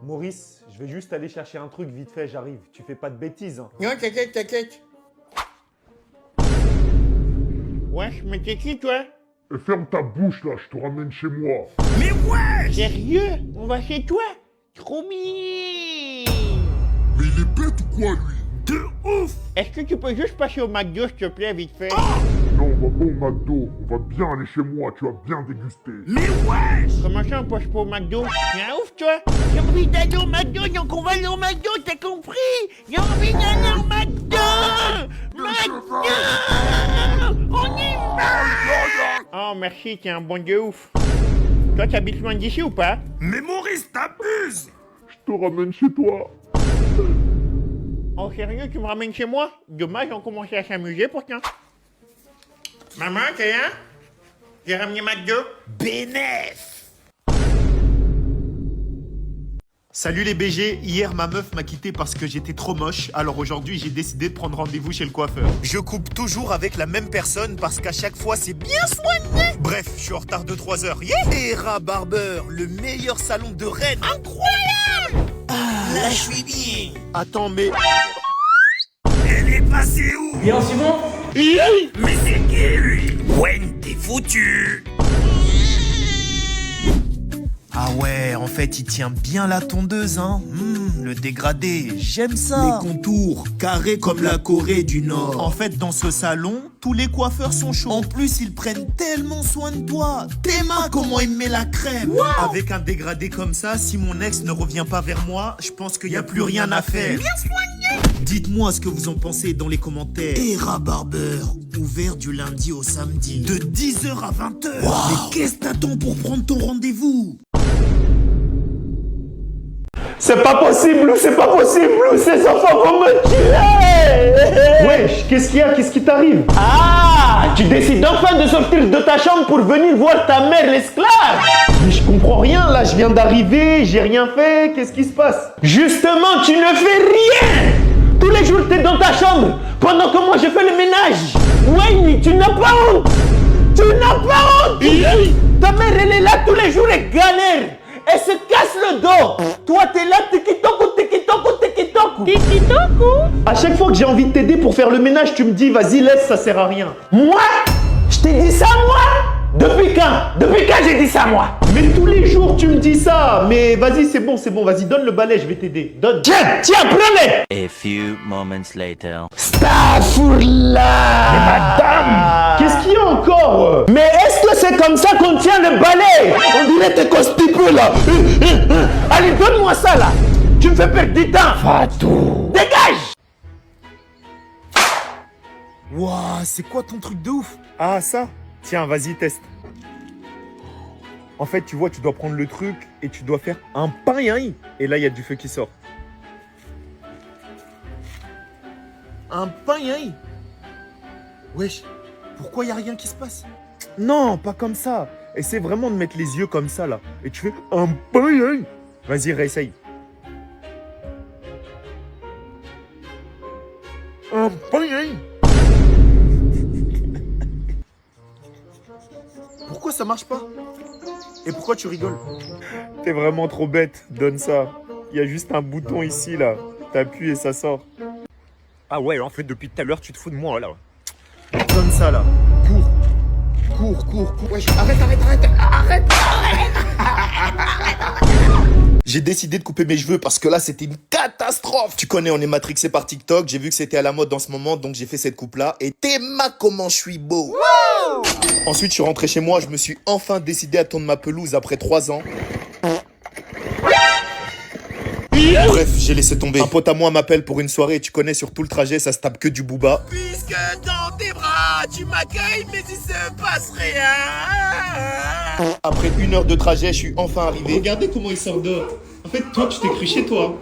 Maurice, je vais juste aller chercher un truc vite fait, j'arrive. Tu fais pas de bêtises, hein. Non, t'inquiète, t'inquiète. Wesh, mais t'es qui, toi? Et ferme ta bouche là, je te ramène chez moi. Mais ouais! Sérieux? On va chez toi? Trop mignon! Mais il est bête ou quoi lui? De ouf! Est-ce que tu peux juste passer au McDo, s'il te plaît, vite fait? Non, on va pas au McDo, on va bien aller chez moi, tu vas bien déguster. Mais ouais! Comment ça, on passe pas au McDo? T'es un ouf, toi? J'ai envie d'aller au McDo, donc on va aller au McDo, t'as compris? J'ai envie d'aller au McDo! McDo! On y va! Oh, merci, t'es un bon de ouf. Toi, t'habites loin d'ici ou pas? Mais Maurice, t'abuses! Je te ramène chez toi. Oh, sérieux, tu me ramènes chez moi? Dommage, on commençait à s'amuser pourtant. Maman, t'es là? J'ai ramené McDo. Bénef! Salut les BG, hier ma meuf m'a quitté parce que j'étais trop moche, alors aujourd'hui j'ai décidé de prendre rendez-vous chez le coiffeur. Je coupe toujours avec la même personne parce qu'à chaque fois c'est bien soigné. Bref, je suis en retard de 3 heures. Yeah! Era Barber, le meilleur salon de Rennes. Incroyable! Là, je suis bien. Attends, mais... Elle est passée où? Bien, Simon? Mais c'est qui, lui? Gwen, t'es foutu! Ah ouais, en fait il tient bien la tondeuse, hein. Le dégradé, j'aime ça. Les contours, carrés comme la Corée du Nord. En fait, dans ce salon, tous les coiffeurs sont chauds. En plus, ils prennent tellement soin de toi. Théma, comment il met la crème? Wow. Avec un dégradé comme ça, si mon ex ne revient pas vers moi, je pense qu'il n'y a plus rien à faire. Bien soigné! Dites-moi ce que vous en pensez dans les commentaires. Era Barber, ouvert du lundi au samedi. De 10h à 20h. Wow. Mais qu'est-ce que t'attends pour prendre ton rendez-vous? C'est pas possible, ces enfants vont me tuer! Wesh, qu'est-ce qu'il y a? Qu'est-ce qui t'arrive? Ah, tu décides enfin de sortir de ta chambre pour venir voir ta mère l'esclave! Mais je comprends rien, là, je viens d'arriver, j'ai rien fait, qu'est-ce qui se passe? Justement, tu ne fais rien! Tous les jours, t'es dans ta chambre, pendant que moi je fais le ménage! Ouais, tu n'as pas honte! Tu n'as pas honte! Ta mère, elle est là tous les jours et galère! Elle se casse le dos. Toi, t'es là, tiki-toku. À chaque fois que j'ai envie de t'aider pour faire le ménage, tu me dis, vas-y, laisse, ça sert à rien. Moi? Je t'ai dit ça, moi? Depuis quand j'ai dit ça, moi? Mais tous les jours, tu me dis ça. Mais vas-y, c'est bon, vas-y, donne le balai, je vais t'aider. Donne. Tiens, prenez. A few moments later. Astaghfirullah. Mais madame, qu'est-ce qu'il y a encore? Mais est-ce que c'est comme ça qu'on tient le balai? On dirait t'es constipé là. Allez, donne-moi ça là. Tu me fais perdre du temps. Fatou. Dégage. Wouah, c'est quoi ton truc de ouf? Ah, ça? Tiens, vas-y, teste. En fait, tu vois, tu dois prendre le truc et tu dois faire un pain. Et là, il y a du feu qui sort. Un pain. Wesh, pourquoi il n'y a rien qui se passe? Non, pas comme ça. Essaie vraiment de mettre les yeux comme ça, là. Et tu fais un pain. Vas-y, réessaye. Un pain. Pourquoi ça marche pas? Et pourquoi tu rigoles? T'es vraiment trop bête, donne ça. Il y a juste un bouton ici, là. T'appuies et ça sort. Ah ouais, en fait, depuis tout à l'heure, tu te fous de moi, là. Donne ça, là. Cours. Wesh, arrête! J'ai décidé de couper mes cheveux parce que là, c'était une catastrophe. Tu connais, on est matrixé par TikTok. J'ai vu que c'était à la mode en ce moment, donc j'ai fait cette coupe-là. Et Théma, comment je suis beau. Wow. Ensuite, je suis rentré chez moi. Je me suis enfin décidé à tondre ma pelouse après 3 ans. Bref, j'ai laissé tomber. Un pote à moi m'appelle pour une soirée. Tu connais, sur tout le trajet, ça se tape que du booba. Puisque dans tes bras, tu m'accueilles, mais il se passe rien. Après 1 heure de trajet, je suis enfin arrivé. Regardez comment il sort dehors. En fait, toi, tu t'es cru chez toi.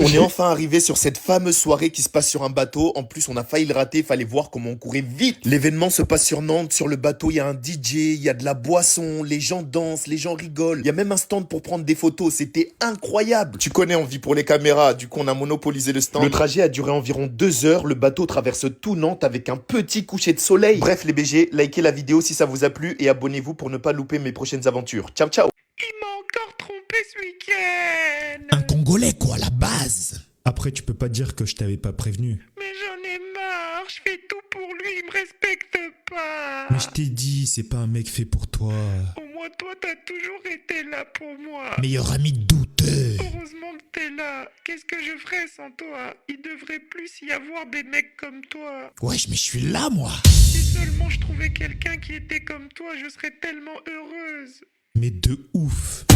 On est enfin arrivé sur cette fameuse soirée qui se passe sur un bateau. En plus, on a failli le rater, fallait voir comment on courait vite. L'événement se passe sur Nantes. Sur le bateau, il y a un DJ, il y a de la boisson, les gens dansent, les gens rigolent. Il y a même un stand pour prendre des photos, c'était incroyable. Tu connais, on vit pour les caméras, du coup on a monopolisé le stand. Le trajet a duré environ 2 heures. Le bateau traverse tout Nantes avec un petit coucher de soleil. Bref les BG, likez la vidéo si ça vous a plu et abonnez-vous pour ne pas louper mes prochaines aventures. Ciao ciao. Il manque encore trompé ce week-end. Un Congolais quoi, à la base. Après, tu peux pas dire que je t'avais pas prévenu. Mais j'en ai marre, je fais tout pour lui, il me respecte pas. Mais je t'ai dit, c'est pas un mec fait pour toi. Au moins toi, t'as toujours été là pour moi. Meilleur ami douteux. Heureusement que t'es là. Qu'est-ce que je ferais sans toi? Il devrait plus y avoir des mecs comme toi. Wesh, mais je suis là, moi. Si seulement je trouvais quelqu'un qui était comme toi, je serais tellement heureuse. Mais de ouf.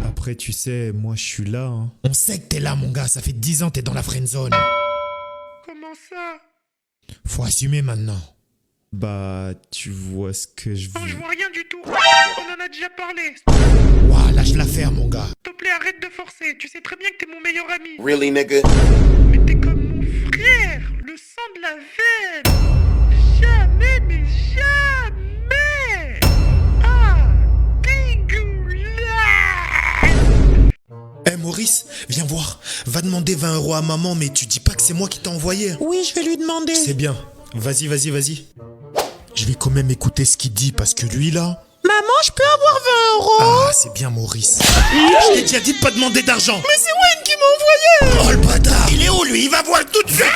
Après, tu sais, moi je suis là, hein. On sait que t'es là, mon gars. Ça fait 10 ans que t'es dans la friendzone. Comment ça? Faut assumer maintenant. Bah, tu vois ce que je Non, je veux. vois rien du tout. On en a déjà parlé. Ouah, lâche l'affaire, mon gars. S'il te plaît, arrête de forcer. Tu sais très bien que t'es mon meilleur ami. Really, nigga? Mais t'es comme mon frère, le sang de la veine. Jamais, mais jamais. Ah, dégueulasse. Eh Maurice, viens voir. Va demander 20 € à maman, mais tu dis pas que c'est moi qui t'ai envoyé. Oui, je vais lui demander. C'est bien. Vas-y, vas-y, vas-y. Je vais quand même écouter ce qu'il dit, parce que lui, là... Maman, je peux avoir 20 €? Ah, c'est bien, Maurice. Je t'ai déjà dit de pas demander d'argent. Mais c'est Wayne qui m'a envoyé. Oh, le bâtard. Il est où, lui? Il va voir tout de suite.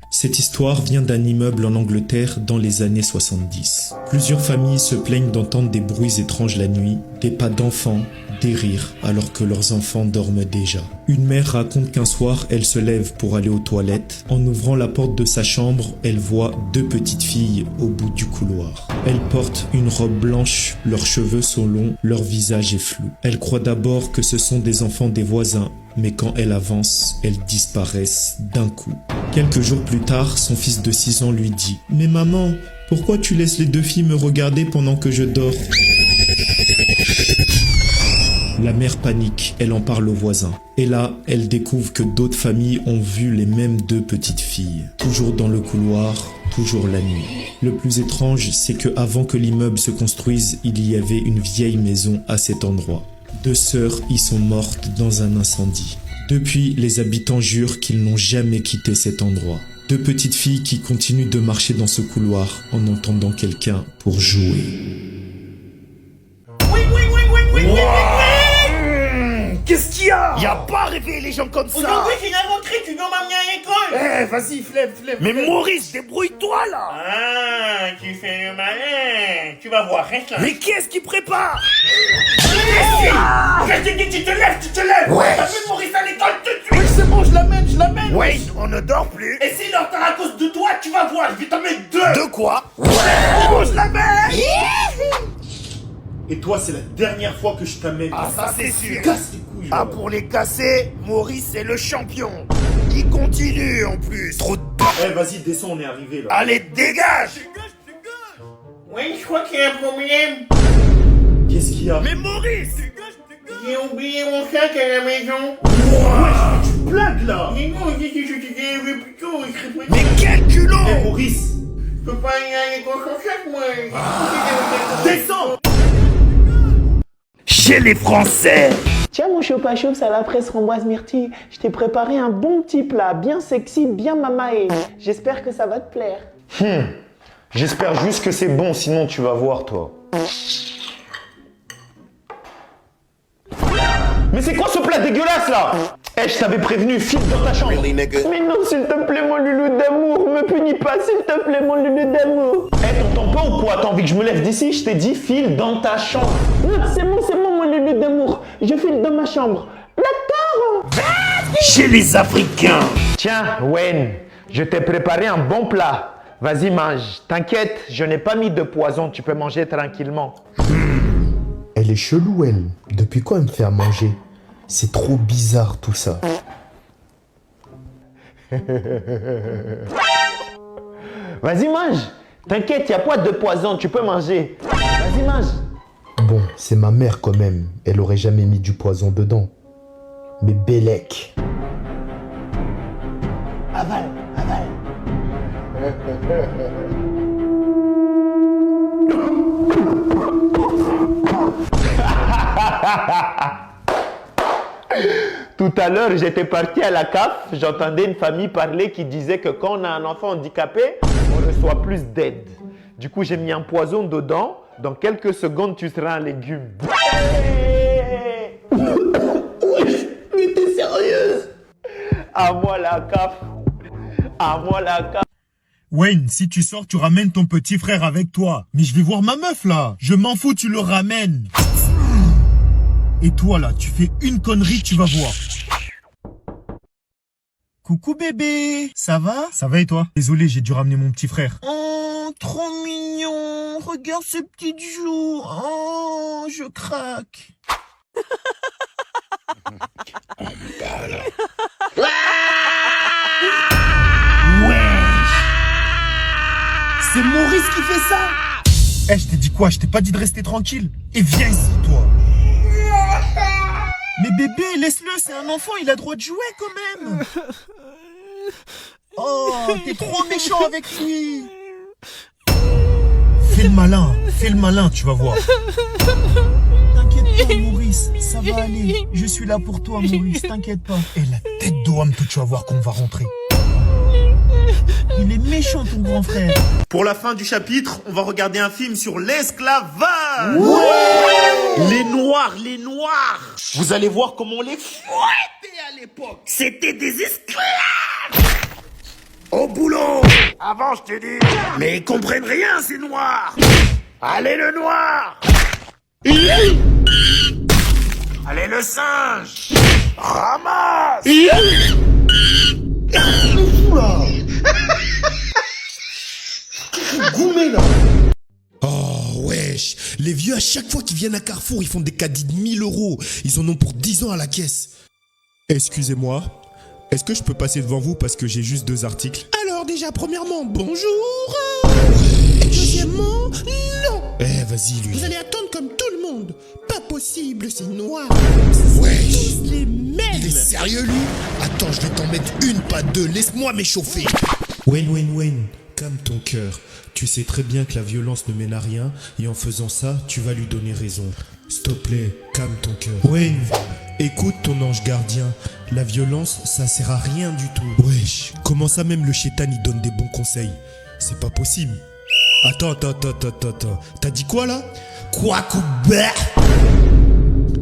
Cette histoire vient d'un immeuble en Angleterre dans les années 70. Plusieurs familles se plaignent d'entendre des bruits étranges la nuit, des pas d'enfants, des rires, alors que leurs enfants dorment déjà. Une mère raconte qu'un soir, elle se lève pour aller aux toilettes. En ouvrant la porte de sa chambre, elle voit deux petites filles au bout du couloir. Elles portent une robe blanche, leurs cheveux sont longs, leur visage est flou. Elle croit d'abord que ce sont des enfants des voisins, mais quand elle avance, elles disparaissent d'un coup. Quelques jours plus tard, son fils de 6 ans lui dit « Mais maman, pourquoi tu laisses les deux filles me regarder pendant que je dors ?» La mère panique, elle en parle aux voisins. Et là, elle découvre que d'autres familles ont vu les mêmes deux petites filles. Toujours dans le couloir, toujours la nuit. Le plus étrange, c'est que avant que l'immeuble se construise, il y avait une vieille maison à cet endroit. 2 sœurs y sont mortes dans un incendie. Depuis, les habitants jurent qu'ils n'ont jamais quitté cet endroit. 2 petites filles qui continuent de marcher dans ce couloir en entendant quelqu'un pour jouer. Qu'est-ce qu'il y a? Y a pas rêvé les gens comme ça. Aujourd'hui, c'est la rentrée, tu dois m'amener à l'école. Eh, vas-y, flemme. Mais Maurice, débrouille-toi là. Ah, tu fais le malin. Tu vas voir, reste là. Mais qu'est-ce qui prépare? Je t'ai dit, tu te lèves. Ouais. T'as vu Maurice à l'école tout de suite. Oui, c'est bon, je l'amène. Ouais, on ne dort plus. Et s'il dort à cause de toi, tu vas voir, je vais t'en mettre 2. De quoi? Ouais, je l'amène. Et toi, c'est la dernière fois que je t'amène. Ah, ça c'est sûr. Casse les couilles. Ah, pour les casser, Maurice est le champion. Il continue en plus. Trop de... Eh, vas-y, descends, on est arrivé là. Allez, dégage. Oui, je crois qu'il y a un problème. Qu'est-ce qu'il y a? Mais Maurice. J'ai oublié mon sac à la maison. Blague là. Mais non, j'ai dit que je t'ai levé plus tôt, je serais prêt. Mais quel culot. Eh, Maurice, Je peux pas aller à l'école sans sac, moi. descends. Chez les Français. Tiens mon chopa-choup, ça la presse framboise myrtille. Je t'ai préparé un bon petit plat, bien sexy, bien mamaé. J'espère que ça va te plaire. J'espère juste que c'est bon, sinon tu vas voir toi. Mais c'est quoi ce plat dégueulasse là? Eh, je t'avais prévenu, file dans ta chambre. Really, nigga? Mais non, s'il te plaît mon loulou d'amour, me punis pas, s'il te plaît mon loulou d'amour. Eh, t'entends pas ou quoi? T'as envie que je me lève d'ici? Je t'ai dit, file dans ta chambre. Non, c'est bon mon loulou d'amour, je file dans ma chambre. D'accord. Chez les Africains. Tiens, Wayne, je t'ai préparé un bon plat. Vas-y, mange. T'inquiète, je n'ai pas mis de poison, tu peux manger tranquillement. Elle est chelou, elle. Depuis quand elle me fait à manger? C'est trop bizarre tout ça. Vas-y, mange. T'inquiète, y a pas de poison, tu peux manger. Vas-y, mange. Bon, c'est ma mère quand même. Elle aurait jamais mis du poison dedans. Mais Bélec. Avale. Tout à l'heure, j'étais parti à la CAF, j'entendais une famille parler qui disait que quand on a un enfant handicapé, on reçoit plus d'aide. Du coup, j'ai mis un poison dedans. Dans quelques secondes, tu seras un légume. À moi la CAF. À moi la CAF. Wayne, si tu sors, tu ramènes ton petit frère avec toi. Mais je vais voir ma meuf, là. Je m'en fous, tu le ramènes. Et toi, là, tu fais une connerie, tu vas voir. Coucou bébé, ça va? Ça va et toi? Désolé, j'ai dû ramener mon petit frère. Oh, trop mignon. Regarde ses petites joues. Oh, je craque. C'est Maurice qui fait ça. Eh, je t'ai dit quoi? Je t'ai pas dit de rester tranquille. Et viens ici, toi. Mais bébé, laisse-le, c'est un enfant, il a droit de jouer quand même. Oh, t'es trop méchant avec lui. Fais le malin, tu vas voir. T'inquiète pas, Maurice, ça va aller. Je suis là pour toi, Maurice, t'inquiète pas. Et la tête d'Oham que tu vas voir qu'on va rentrer. Il est méchant, ton grand frère. Pour la fin du chapitre, on va regarder un film sur l'esclavage. Les Noirs. Vous allez voir comment on les Fouettés à l'époque. C'était des esclaves. Au boulot. Avant, je t'ai dit. Mais ils comprennent rien, ces Noirs. Allez, le noir. Allez, le singe. Ramasse. Goumé là. Oh wesh, les vieux à chaque fois qu'ils viennent à Carrefour, ils font des caddies de 1000 €. Ils en ont pour 10 ans à la caisse. Excusez-moi, est-ce que je peux passer devant vous parce que j'ai juste 2 articles? Alors déjà, premièrement, bonjour. Deuxièmement, non. Eh, vas-y lui. Vous allez attendre comme tout le monde. Pas possible, c'est noir. Wesh, les mêmes. Il est sérieux lui? Attends, je vais t'en mettre une, pas deux. Laisse-moi m'échauffer. Wayne, calme ton cœur. Tu sais très bien que la violence ne mène à rien et en faisant ça, tu vas lui donner raison. S'il te plaît, calme ton cœur. Wayne, écoute ton ange gardien. La violence, ça sert à rien du tout. Wesh, comment ça même le chétan il donne des bons conseils? C'est pas possible. Attends. T'as dit quoi là? Quoi couper?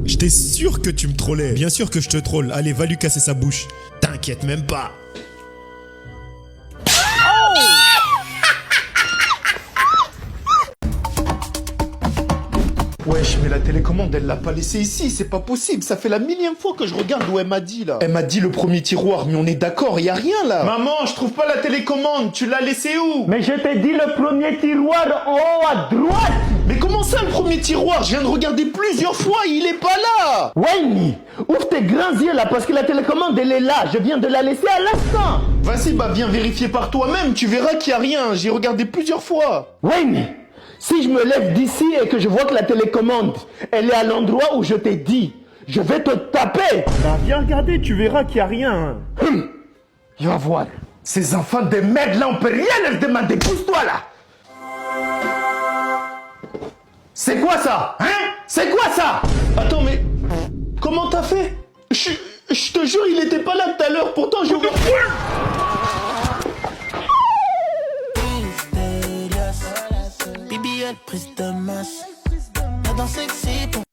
J'étais sûr que tu me trollais. Bien sûr que je te troll. Allez, va lui casser sa bouche. T'inquiète même pas. Wesh, mais la télécommande, elle l'a pas laissée ici, c'est pas possible. Ça fait la millième fois que je regarde où elle m'a dit, là. Elle m'a dit le premier tiroir, mais on est d'accord, y a rien, là. Maman, je trouve pas la télécommande, tu l'as laissée où? Mais je t'ai dit le premier tiroir en haut à droite. Mais comment ça, le premier tiroir? Je viens de regarder plusieurs fois, il est pas là. Wayne, ouvre tes grands yeux, là, parce que la télécommande, elle est là. Je viens de la laisser à l'instant. Vas-y, bah, viens vérifier par toi-même, tu verras qu'il y a rien. J'ai regardé plusieurs fois. Wayne, si je me lève d'ici et que je vois que la télécommande, elle est à l'endroit où je t'ai dit, je vais te taper. Bah viens regarder, tu verras qu'il n'y a rien. Tu vas voir. Ces enfants de merde là, on peut rien leur demander. Pousse-toi là. C'est quoi ça? Hein? C'est quoi ça? Attends, mais comment t'as fait? Je te jure, il était pas là tout à l'heure, pourtant j'ai ouvert...